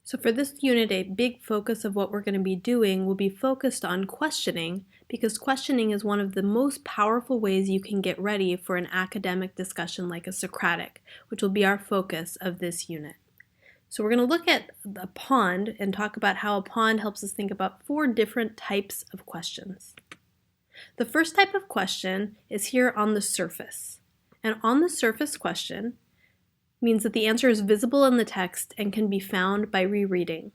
So for this unit, a big focus of what we're going to be doing will be focused on questioning, because questioning is one of the most powerful ways you can get ready for an academic discussion like a Socratic, which will be our focus of this unit. So we're going to look at a pond and talk about how a pond helps us think about 4 different types of questions. The first type of question is here on the surface. And on the surface question means that the answer is visible in the text and can be found by rereading.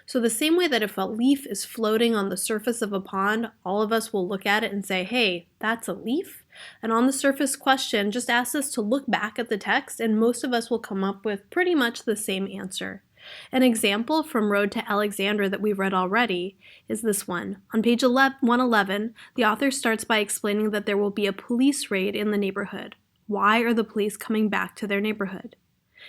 So the same way that if a leaf is floating on the surface of a pond, all of us will look at it and say, hey, that's a leaf. And on the surface question just asks us to look back at the text, and most of us will come up with pretty much the same answer. An example from Road to Alexandria that we've read already is this one. On page 111, the author starts by explaining that there will be a police raid in the neighborhood. Why are the police coming back to their neighborhood?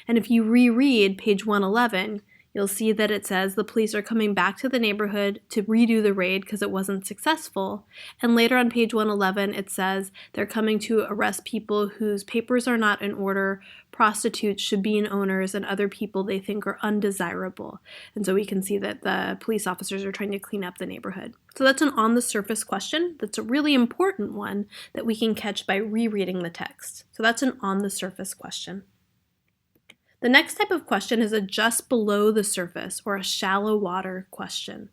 And if you reread page 111, you'll see that it says the police are coming back to the neighborhood to redo the raid because it wasn't successful. And later on page 111, it says they're coming to arrest people whose papers are not in order, prostitutes, should-be owners, and other people they think are undesirable. And so we can see that the police officers are trying to clean up the neighborhood. So that's an on-the-surface question. That's a really important one that we can catch by rereading the text. So that's an on-the-surface question. The next type of question is a just below the surface, or a shallow water question.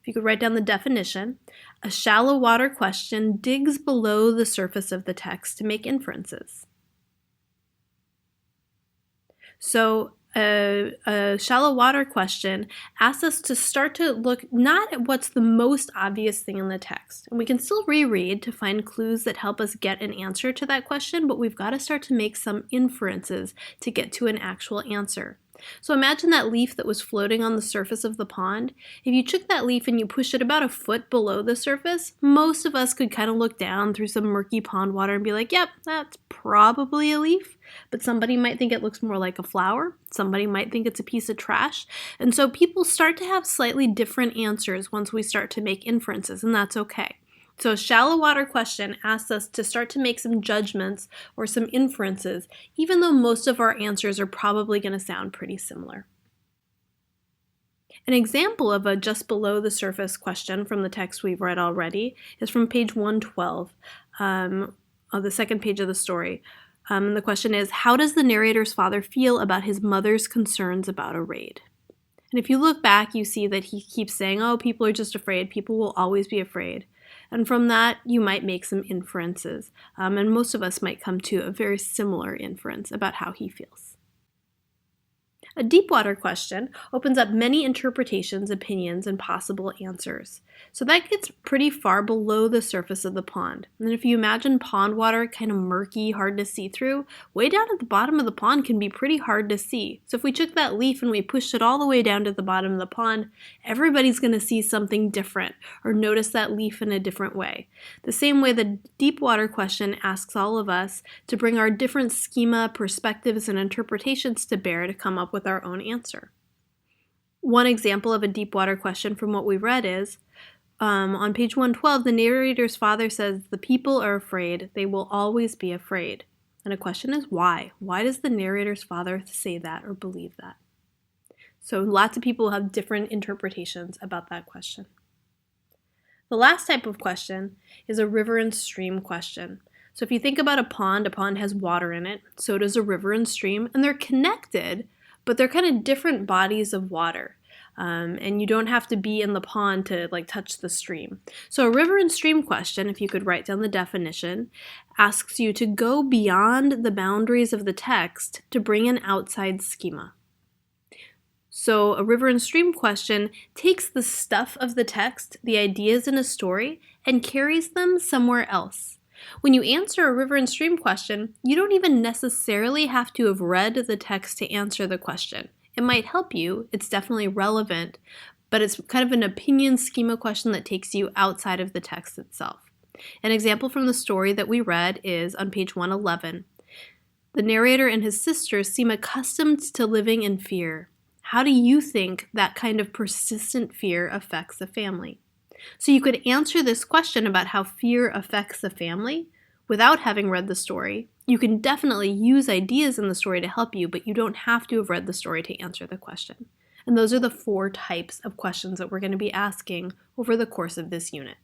If you could write down the definition, a shallow water question digs below the surface of the text to make inferences. So a shallow water question asks us to start to look not at what's the most obvious thing in the text. And we can still reread to find clues that help us get an answer to that question, but we've got to start to make some inferences to get to an actual answer. So imagine that leaf that was floating on the surface of the pond. If you took that leaf and you pushed it about a foot below the surface, most of us could kind of look down through some murky pond water and be like, yep, that's probably a leaf. But somebody might think it looks more like a flower. Somebody might think it's a piece of trash. And so people start to have slightly different answers once we start to make inferences, and that's okay. So a shallow water question asks us to start to make some judgments or some inferences, even though most of our answers are probably going to sound pretty similar. An example of a just below the surface question from the text we've read already is from page 112, on the second page of the story. And the question is, how does the narrator's father feel about his mother's concerns about a raid? And if you look back, you see that he keeps saying, oh, people are just afraid. People will always be afraid. And from that, you might make some inferences. And most of us might come to a very similar inference about how he feels. A deep water question opens up many interpretations, opinions, and possible answers. So that gets pretty far below the surface of the pond. And if you imagine pond water kind of murky, hard to see through, way down at the bottom of the pond can be pretty hard to see. So if we took that leaf and we pushed it all the way down to the bottom of the pond, everybody's going to see something different or notice that leaf in a different way. The same way the deep water question asks all of us to bring our different schema, perspectives, and interpretations to bear to come up with our own answer. One example of a deep water question from what we read is, on page 112, the narrator's father says, the people are afraid, they will always be afraid. And a question is why? Why does the narrator's father say that or believe that? So lots of people have different interpretations about that question. The last type of question is a river and stream question. So if you think about a pond has water in it, so does a river and stream, and they're connected, but they're kind of different bodies of water. And you don't have to be in the pond to touch the stream. So a river and stream question, if you could write down the definition, asks you to go beyond the boundaries of the text to bring an outside schema. So a river and stream question takes the stuff of the text, the ideas in a story, and carries them somewhere else. When you answer a river and stream question, you don't even necessarily have to have read the text to answer the question. It might help you, it's definitely relevant, but it's kind of an opinion schema question that takes you outside of the text itself. An example from the story that we read is on page 111. The narrator and his sisters seem accustomed to living in fear. How do you think that kind of persistent fear affects a family? So you could answer this question about how fear affects the family without having read the story. You can definitely use ideas in the story to help you, but you don't have to have read the story to answer the question. And those are the 4 types of questions that we're going to be asking over the course of this unit.